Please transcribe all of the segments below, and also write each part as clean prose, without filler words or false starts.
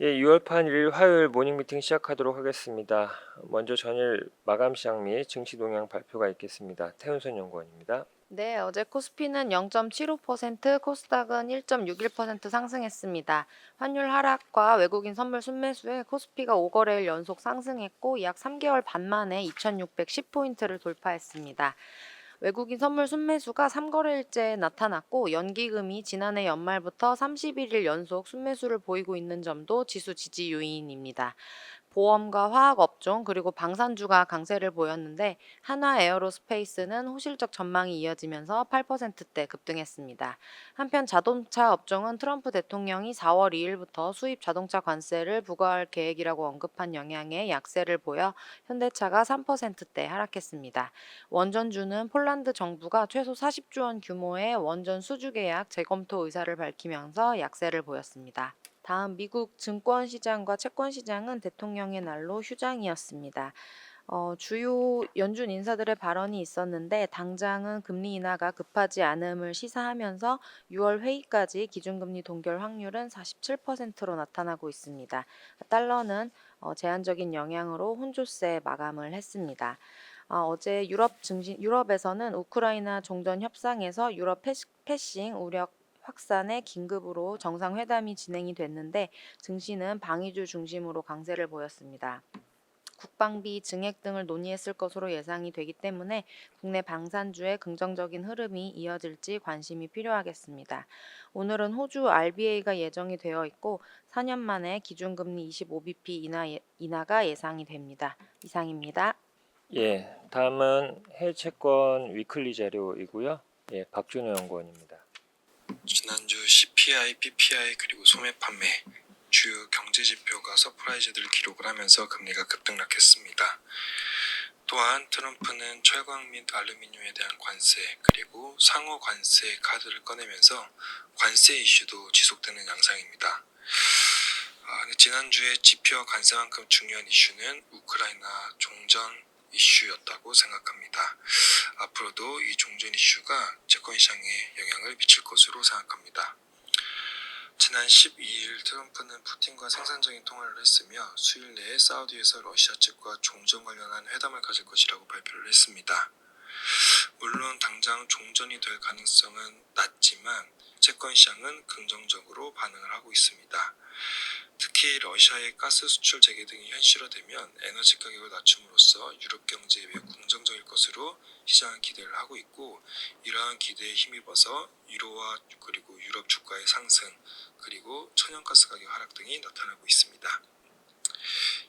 예, 6월 8일 화요일 모닝 미팅 시작하도록 하겠습니다. 먼저 전일 마감 시장 및 증시 동향 발표가 있겠습니다. 태훈선 연구원입니다. 네, 어제 코스피는 0.75%, 코스닥은 1.61% 상승했습니다. 환율 하락과 외국인 선물 순매수에 코스피가 5거래일 연속 상승했고 약 3개월 반 만에 2610포인트를 돌파했습니다. 외국인 선물 순매수가 3거래일째 나타났고 연기금이 지난해 연말부터 31일 연속 순매수를 보이고 있는 점도 지수 지지 요인입니다. 보험과 화학 업종 그리고 방산주가 강세를 보였는데 한화 에어로스페이스는 호실적 전망이 이어지면서 8%대 급등했습니다. 한편 자동차 업종은 트럼프 대통령이 4월 2일부터 수입 자동차 관세를 부과할 계획이라고 언급한 영향에 약세를 보여 현대차가 3%대 하락했습니다. 원전주는 폴란드 정부가 최소 40조 원 규모의 원전 수주 계약 재검토 의사를 밝히면서 약세를 보였습니다. 다음 미국 증권시장과 채권시장은 대통령의 날로 휴장이었습니다. 주요 연준 인사들의 발언이 있었는데 당장은 금리 인하가 급하지 않음을 시사하면서 6월 회의까지 기준금리 동결 확률은 47%로 나타나고 있습니다. 달러는 제한적인 영향으로 혼조세 마감을 했습니다. 어제 유럽에서는 우크라이나 종전 협상에서 유럽 패싱 우려 확산에 긴급으로 정상회담이 진행이 됐는데 증시는 방위주 중심으로 강세를 보였습니다. 국방비 증액 등을 논의했을 것으로 예상이 되기 때문에 국내 방산주의 긍정적인 흐름이 이어질지 관심이 필요하겠습니다. 오늘은 호주 RBA가 예정이 되어 있고 4년 만에 기준금리 25bp 인하가 예상이 됩니다. 이상입니다. 예, 다음은 해외 채권 위클리 자료이고요. 예, 박준호 연구원입니다. 지난주 CPI, PPI 그리고 소매 판매 주요 경제 지표가 서프라이즈들을 기록을 하면서 금리가 급등락했습니다. 또한 트럼프는 철강 및 알루미늄에 대한 관세 그리고 상호 관세 카드를 꺼내면서 관세 이슈도 지속되는 양상입니다. 지난주에 지표와 관세만큼 중요한 이슈는 우크라이나 종전 이슈였다고 생각합니다. 앞으로도 이 종전 이슈가 채권시장에 영향을 미칠 것으로 생각합니다. 지난 12일 트럼프는 푸틴과 생산적인 통화를 했으며 수일 내에 사우디에서 러시아 측과 종전 관련한 회담을 가질 것이라고 발표를 했습니다. 물론 당장 종전이 될 가능성은 낮지만 채권시장은 긍정적으로 반응을 하고 있습니다. 특히 러시아의 가스 수출 재개 등이 현실화되면 에너지 가격을 낮춤으로써 유럽 경제에 매우 긍정적일 것으로 시장은 기대를 하고 있고 이러한 기대에 힘입어서 유로화 그리고 유럽 주가의 상승 그리고 천연가스 가격 하락 등이 나타나고 있습니다.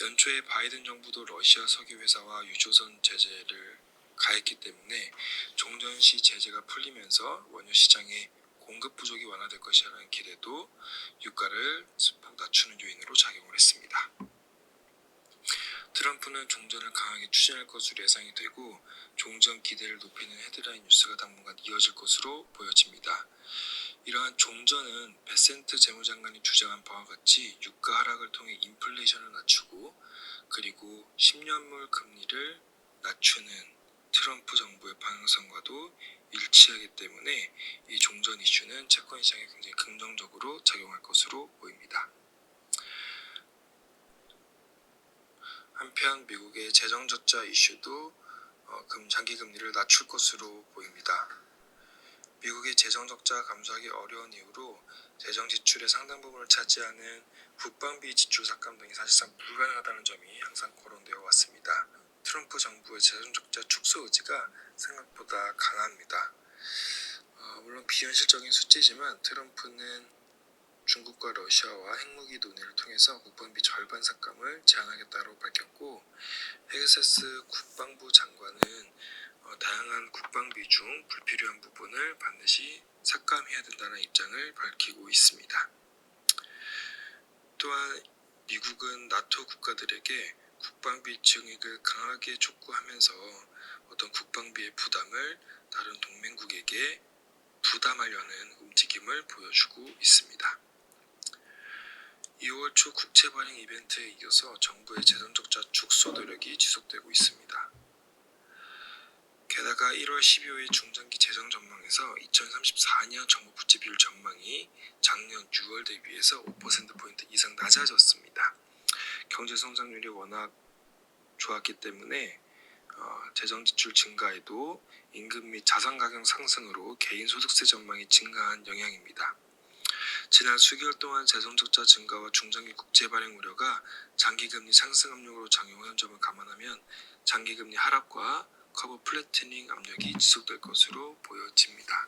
연초에 바이든 정부도 러시아 석유 회사와 유조선 제재를 가했기 때문에 종전 시 제재가 풀리면서 원유 시장에 공급 부족이 완화될 것이라는 기대도 유가를 소폭 낮추는 요인으로 작용을 했습니다. 트럼프는 종전을 강하게 추진할 것으로 예상이 되고 종전 기대를 높이는 헤드라인 뉴스가 당분간 이어질 것으로 보여집니다. 이러한 종전은 베센트 재무장관이 주장한 바와 같이 유가 하락을 통해 인플레이션을 낮추고 그리고 10년물 금리를 낮추는 트럼프 정부의 방향성과도 일치하기 때문에 이 종전 이슈는 채권시장에 굉장히 긍정적으로 작용할 것으로 보입니다. 한편 미국의 재정적자 이슈도 장기 금리를 낮출 것으로 보입니다. 미국의 재정적자가 감소하기 어려운 이유로 재정 지출의 상당 부분을 차지하는 국방비 지출 삭감 등이 사실상 불가능하다는 점이 항상 거론되어 왔습니다. 트럼프 정부의 재정적자 축소 의지가 생각보다 강합니다. 물론 비현실적인 수치지만 트럼프는 중국과 러시아와 핵무기 논의를 통해서 국방비 절반 삭감을 제안하겠다고 밝혔고 헤그세스 국방부 장관은 다양한 국방비 중 불필요한 부분을 반드시 삭감해야 된다는 입장을 밝히고 있습니다. 또한 미국은 나토 국가들에게 국방비 증액을 강하게 촉구하면서 어떤 국방비의 부담을 다른 동맹국에게 부담하려는 움직임을 보여주고 있습니다. 2월 초 국채 발행 이벤트에 이어서 정부의 재정적자 축소 노력이 지속되고 있습니다. 게다가 1월 12일 중장기 재정 전망에서 2034년 정부 부채 비율 전망이 작년 6월 대비해서 5%포인트 이상 낮아졌습니다. 경제 성장률이 워낙 좋았기 때문에 재정 지출 증가에도 임금 및 자산 가격 상승으로 개인 소득세 전망이 증가한 영향입니다. 지난 수개월 동안 재정 적자 증가와 중장기 국채 발행 우려가 장기금리 상승 압력으로 작용한 점을 감안하면 장기금리 하락과 커버 플래트닝 압력이 지속될 것으로 보여집니다.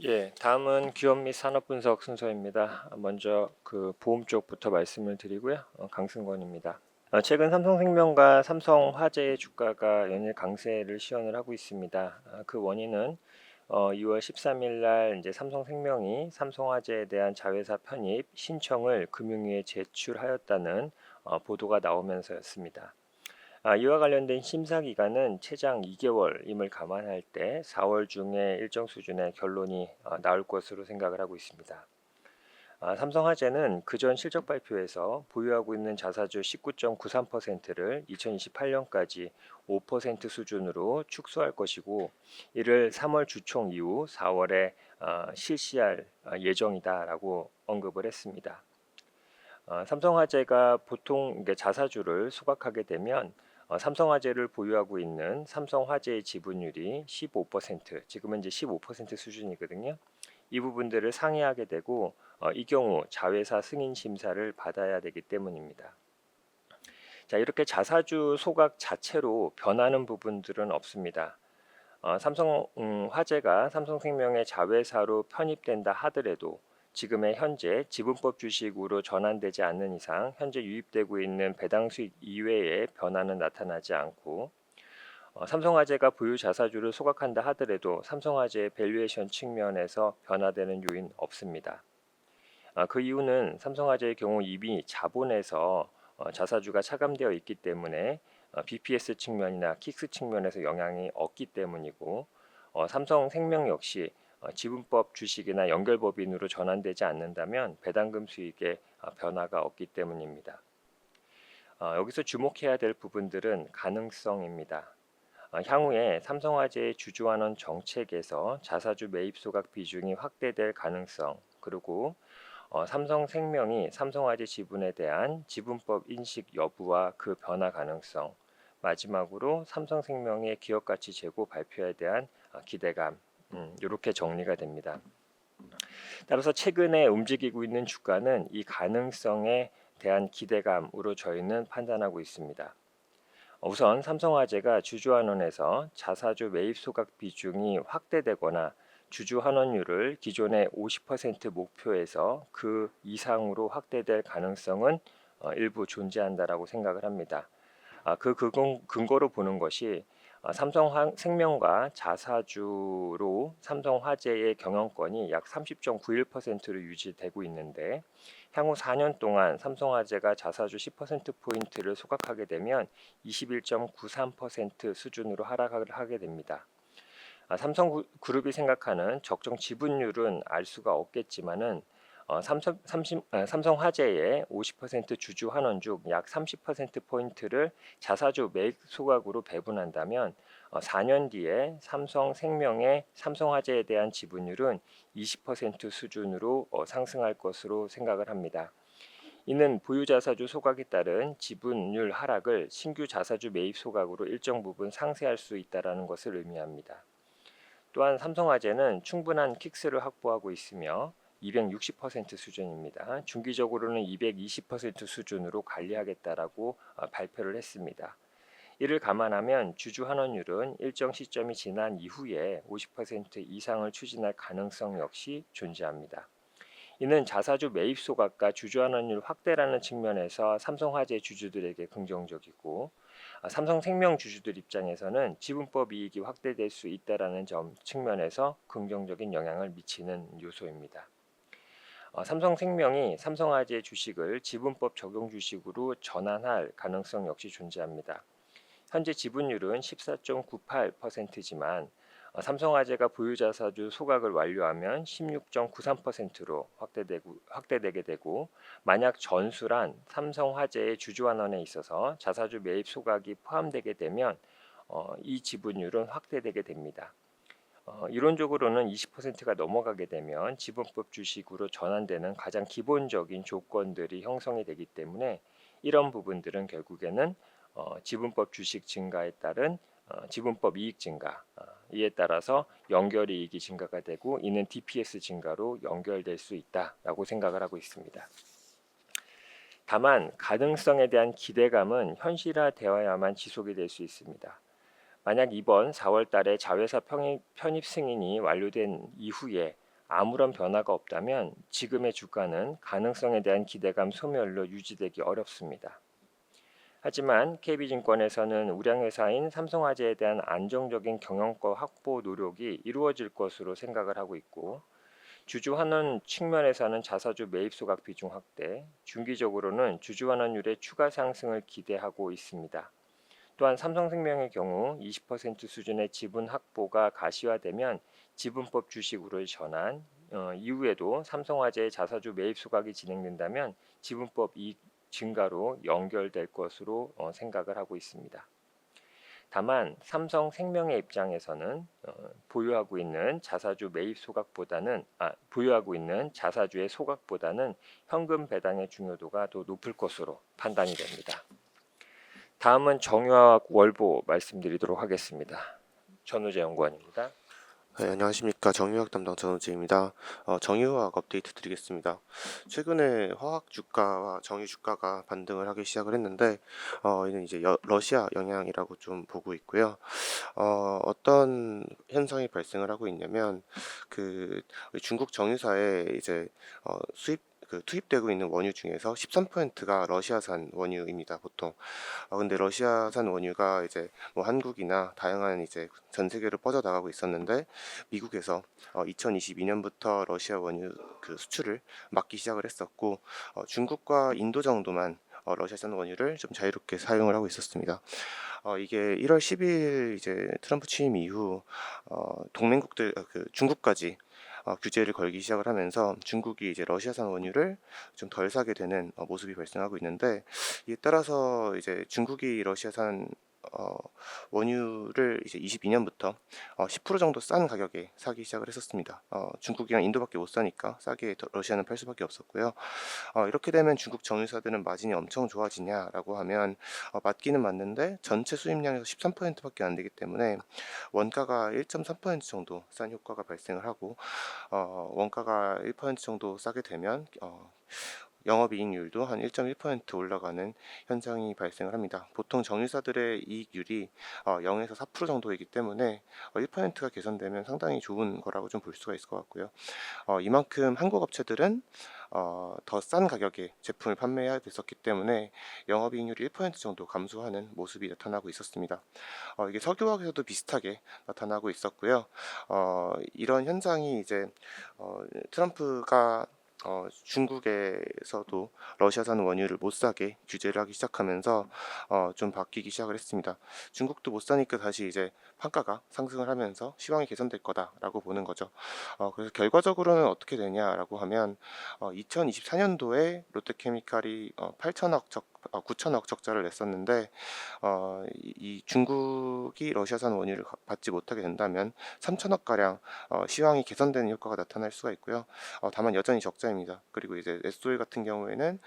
예, 다음은 기업 및 산업 분석 순서입니다. 먼저 그 보험 쪽부터 말씀을 드리고요. 강승권입니다. 최근 삼성생명과 삼성화재의 주가가 연일 강세를 시현을 하고 있습니다. 그 원인은 2월 13일 날 이제 삼성생명이 삼성화재에 대한 자회사 편입 신청을 금융위에 제출하였다는 보도가 나오면서였습니다. 이와 관련된 심사 기간은 최장 2개월임을 감안할 때 4월 중에 일정 수준의 결론이 나올 것으로 생각을 하고 있습니다. 삼성화재는 그전 실적 발표에서 보유하고 있는 자사주 19.93%를 2028년까지 5% 수준으로 축소할 것이고 이를 3월 주총 이후 4월에 실시할 예정이다라고 언급을 했습니다. 삼성화재가 보통 자사주를 소각하게 되면 삼성화재를 보유하고 있는 삼성화재의 지분율이 15%, 지금은 이제 15% 수준이거든요. 이 부분들을 상회하게 되고 이 경우 자회사 승인 심사를 받아야 되기 때문입니다. 자, 이렇게 자사주 소각 자체로 변하는 부분들은 없습니다. 삼성화재가 삼성생명의 자회사로 편입된다 하더라도 지금의 현재 지분법 주식으로 전환되지 않는 이상 현재 유입되고 있는 배당 수익 이외의 변화는 나타나지 않고 삼성화재가 보유 자사주를 소각한다 하더라도 삼성화재의 밸류에이션 측면에서 변화되는 요인 없습니다. 그 이유는 삼성화재의 경우 이미 자본에서 자사주가 차감되어 있기 때문에 BPS 측면이나 킥스 측면에서 영향이 없기 때문이고 삼성생명 역시 지분법 주식이나 연결법인으로 전환되지 않는다면 배당금 수익에 변화가 없기 때문입니다. 여기서 주목해야 될 부분들은 가능성입니다. 향후에 삼성화재의 주주환원 정책에서 자사주 매입 소각 비중이 확대될 가능성, 그리고 삼성생명이 삼성화재 지분에 대한 지분법 인식 여부와 그 변화 가능성, 마지막으로 삼성생명의 기업가치 재고 발표에 대한 기대감, 이렇게 정리가 됩니다. 따라서 최근에 움직이고 있는 주가는 이 가능성에 대한 기대감으로 저희는 판단하고 있습니다. 우선 삼성화재가 주주환원에서 자사주 매입 소각 비중이 확대되거나 주주환원율을 기존의 50% 목표에서 그 이상으로 확대될 가능성은 일부 존재한다라고 생각을 합니다. 그 근거로 보는 것이 삼성생명과 자사주로 삼성화재의 경영권이 약 30.91%로 유지되고 있는데 향후 4년 동안 삼성화재가 자사주 10%포인트를 소각하게 되면 21.93% 수준으로 하락을 하게 됩니다. 삼성그룹이 생각하는 적정 지분율은 알 수가 없겠지만은 삼성화재의 50% 주주 환원 중 약 30%포인트를 자사주 매입 소각으로 배분한다면 4년 뒤에 삼성생명의 삼성화재에 대한 지분율은 20% 수준으로 상승할 것으로 생각을 합니다. 이는 보유 자사주 소각에 따른 지분율 하락을 신규 자사주 매입 소각으로 일정 부분 상쇄할 수 있다는 것을 의미합니다. 또한 삼성화재는 충분한 킥스를 확보하고 있으며 260% 수준입니다. 중기적으로는 220% 수준으로 관리하겠다라고 발표를 했습니다. 이를 감안하면 주주 환원율은 일정 시점이 지난 이후에 50% 이상을 추진할 가능성 역시 존재합니다. 이는 자사주 매입 소각과 주주 환원율 확대라는 측면에서 삼성화재 주주들에게 긍정적이고 삼성생명 주주들 입장에서는 지분법 이익이 확대될 수 있다라는 점 측면에서 긍정적인 영향을 미치는 요소입니다. 삼성생명이 삼성화재 주식을 지분법 적용 주식으로 전환할 가능성 역시 존재합니다. 현재 지분율은 14.98%지만 삼성화재가 보유자사주 소각을 완료하면 16.93%로 확대되게 되고 만약 전수란 삼성화재의 주주환원에 있어서 자사주 매입 소각이 포함되게 되면 이 지분율은 확대되게 됩니다. 이론적으로는 20%가 넘어가게 되면 지분법 주식으로 전환되는 가장 기본적인 조건들이 형성이 되기 때문에 이런 부분들은 결국에는 지분법 주식 증가에 따른 지분법 이익 증가, 이에 따라서 연결이익이 증가가 되고 이는 DPS 증가로 연결될 수 있다라고 생각을 하고 있습니다. 다만 가능성에 대한 기대감은 현실화되어야만 지속이 될 수 있습니다. 만약 이번 4월 달에 자회사 편입 승인이 완료된 이후에 아무런 변화가 없다면 지금의 주가는 가능성에 대한 기대감 소멸로 유지되기 어렵습니다. 하지만 KB증권에서는 우량회사인 삼성화재에 대한 안정적인 경영권 확보 노력이 이루어질 것으로 생각을 하고 있고, 주주환원 측면에서는 자사주 매입 소각 비중 확대, 중기적으로는 주주환원율의 추가 상승을 기대하고 있습니다. 또한 삼성생명의 경우 20% 수준의 지분 확보가 가시화되면 지분법 주식으로의 전환, 이후에도 삼성화재의 자사주 매입 소각이 진행된다면 지분법 이익 증가로 연결될 것으로 생각을 하고 있습니다. 다만 삼성생명의 입장에서는 보유하고 있는 자사주의 소각보다는 현금 배당의 중요도가 더 높을 것으로 판단이 됩니다. 다음은 정유화학 월보 말씀드리도록 하겠습니다. 전우재 연구원입니다. 네, 안녕하십니까. 정유화학 담당 전우재입니다. 정유화학 업데이트 드리겠습니다. 최근에 화학 주가와 정유 주가가 반등을 하기 시작을 했는데, 이는 이제 러시아 영향이라고 좀 보고 있고요. 어떤 현상이 발생을 하고 있냐면, 중국 정유사에 이제 투입되고 있는 원유 중에서 13%가 러시아산 원유입니다, 보통. 근데 러시아산 원유가 이제 뭐 한국이나 다양한 이제 전 세계로 뻗어나가고 있었는데, 미국에서 2022년부터 러시아 원유 수출을 막기 시작을 했었고, 중국과 인도 정도만 러시아산 원유를 좀 자유롭게 사용을 하고 있었습니다. 이게 1월 10일 이제 트럼프 취임 이후 동맹국들 중국까지 규제를 걸기 시작을 하면서 중국이 이제 러시아산 원유를 좀 덜 사게 되는 모습이 발생하고 있는데, 이에 따라서 이제 중국이 러시아산 원유를 이제 22년부터 10% 정도 싼 가격에 사기 시작을 했었습니다. 중국이랑 인도밖에 못 사니까 싸게 러시아는 팔 수밖에 없었고요. 이렇게 되면 중국 정유사들은 마진이 엄청 좋아지냐라고 하면 맞기는 맞는데 전체 수입량에서 13%밖에 안 되기 때문에 원가가 1.3% 정도 싼 효과가 발생을 하고, 원가가 1% 정도 싸게 되면 영업이익률도 한 1.1% 올라가는 현상이 발생을 합니다. 보통 정유사들의 이익률이 0에서 4% 정도이기 때문에 1%가 개선되면 상당히 좋은 거라고 좀 볼 수가 있을 것 같고요. 이만큼 한국 업체들은 더 싼 가격에 제품을 판매해야 됐었기 때문에 영업이익률이 1% 정도 감소하는 모습이 나타나고 있었습니다. 이게 석유화학에서도 비슷하게 나타나고 있었고요. 이런 현상이 이제 트럼프가 중국에서도 러시아산 원유를 못 사게 규제를 하기 시작하면서 좀 바뀌기 시작을 했습니다. 중국도 못 사니까 다시 이제 판가가 상승을 하면서 시황이 개선될 거다라고 보는 거죠. 그래서 결과적으로는 어떻게 되냐라고 하면 2024년도에 롯데케미칼이 9천억 적자를 냈었는데, 이 중국이 러시아산 원유를 받지 못하게 된다면 3천억 가량 시황이 개선되는 효과가 나타날 수가 있고요. 다만 여전히 적자입니다. 그리고 이제 SOE 같은 경우에는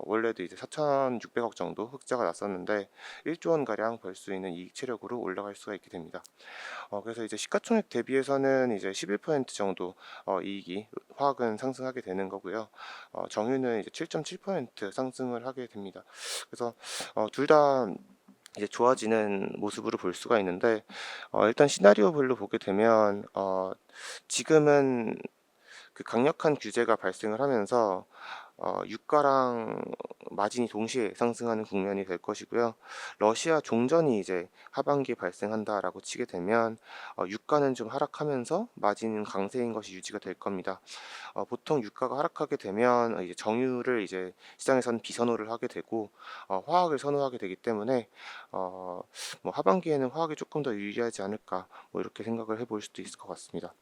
원래도 이제 4,600억 정도 흑자가 났었는데 1조 원 가량 벌 수 있는 이익 체력으로 올라갈 수가 있게 됩니다. 그래서 이제 시가총액 대비해서는 이제 11% 정도 이익이 화학은 상승하게 되는 거고요. 정유는 이제 7.7% 상승을 하게 됩니다. 그래서 둘 다 이제 좋아지는 모습으로 볼 수가 있는데, 일단 시나리오별로 보게 되면 지금은 강력한 규제가 발생을 하면서 유가랑 마진이 동시에 상승하는 국면이 될 것이고요. 러시아 종전이 이제 하반기에 발생한다라고 치게 되면 유가는 좀 하락하면서 마진은 강세인 것이 유지가 될 겁니다. 보통 유가가 하락하게 되면 이제 정유를 이제 시장에서는 비선호를 하게 되고 화학을 선호하게 되기 때문에 뭐 하반기에는 화학이 조금 더 유리하지 않을까, 뭐 이렇게 생각을 해볼 수도 있을 것 같습니다.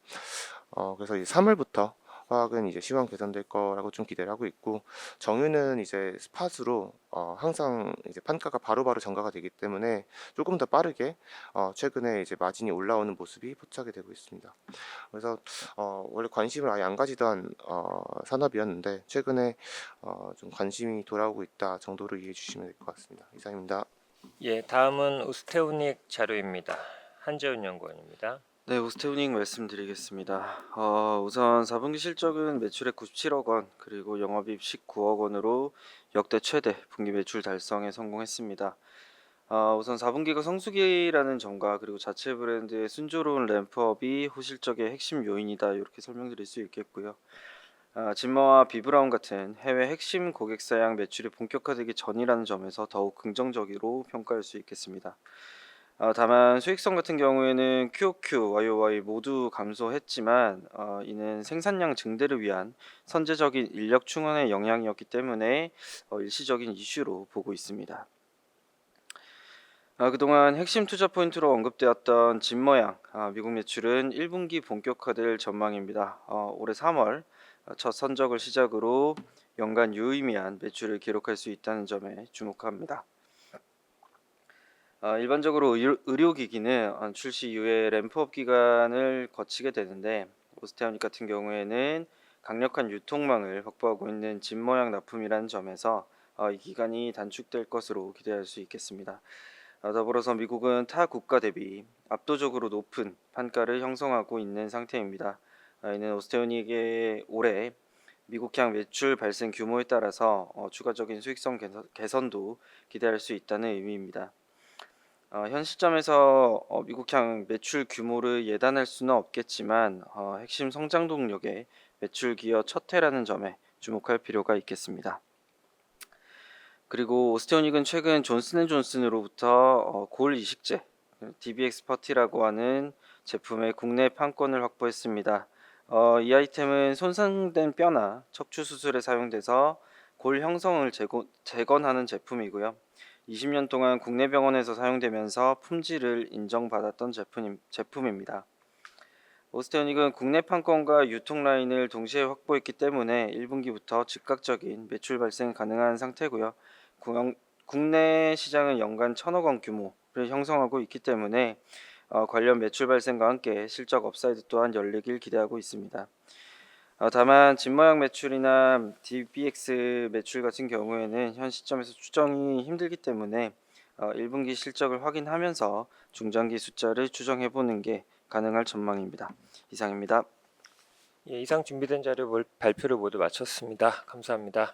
그래서 이제 3월부터 화학은 이제 시황 개선될 거라고 좀 기대를 하고 있고, 정유는 이제 스팟으로 항상 이제 판가가 바로바로 전가가 되기 때문에 조금 더 빠르게 최근에 이제 마진이 올라오는 모습이 포착이 되고 있습니다. 그래서 원래 관심을 아예 안 가지던 산업이었는데 최근에 좀 관심이 돌아오고 있다 정도로 이해해 주시면 될 것 같습니다. 이상입니다. 예, 다음은 우스테우닉 자료입니다. 한재훈 연구원입니다. 네, 오스테우닝 말씀드리겠습니다. 우선 4분기 실적은 매출액 97억 원, 그리고 영업이익 19억 원으로 역대 최대 분기 매출 달성에 성공했습니다. 우선 4분기가 성수기라는 점과 그리고 자체 브랜드의 순조로운 램프업이 호실적의 핵심 요인이다, 이렇게 설명드릴 수 있겠고요. 진머와 비브라운 같은 해외 핵심 고객사양 매출이 본격화되기 전이라는 점에서 더욱 긍정적으로 평가할 수 있겠습니다. 다만 수익성 같은 경우에는 QOQ, YOY 모두 감소했지만 이는 생산량 증대를 위한 선제적인 인력 충원의 영향이었기 때문에 일시적인 이슈로 보고 있습니다. 그동안 핵심 투자 포인트로 언급되었던 진머양 미국 매출은 1분기 본격화될 전망입니다. 올해 3월 첫 선적을 시작으로 연간 유의미한 매출을 기록할 수 있다는 점에 주목합니다. 일반적으로 의료기기는 출시 이후에 램프업 기간을 거치게 되는데, 오스테오닉 같은 경우에는 강력한 유통망을 확보하고 있는 진모양 납품이라는 점에서 이 기간이 단축될 것으로 기대할 수 있겠습니다. 더불어서 미국은 타 국가 대비 압도적으로 높은 판가를 형성하고 있는 상태입니다. 이는 오스테오닉의 올해 미국향 매출 발생 규모에 따라서 추가적인 수익성 개선도 기대할 수 있다는 의미입니다. 현 시점에서 미국향 매출 규모를 예단할 수는 없겠지만 핵심 성장 동력의 매출 기여 첫 해라는 점에 주목할 필요가 있겠습니다. 그리고 오스테오닉은 최근 존슨앤존슨으로부터 골 이식제 DBX 퍼티라고 하는 제품의 국내 판권을 확보했습니다. 이 아이템은 손상된 뼈나 척추 수술에 사용돼서 골 형성을 재건하는 제품이고요. 20년 동안 국내 병원에서 사용되면서 품질을 인정받았던 제품입니다. 오스테오닉은 국내 판권과 유통 라인을 동시에 확보했기 때문에 1분기부터 즉각적인 매출 발생 가능한 상태고요. 국내 시장은 연간 1,000억 원 규모를 형성하고 있기 때문에 관련 매출 발생과 함께 실적 업사이드 또한 열리길 기대하고 있습니다. 다만 진모양 매출이나 DBX 매출 같은 경우에는 현 시점에서 추정이 힘들기 때문에 1분기 실적을 확인하면서 중장기 숫자를 추정해보는 게 가능할 전망입니다. 이상입니다. 예, 이상 준비된 자료 발표를 모두 마쳤습니다. 감사합니다.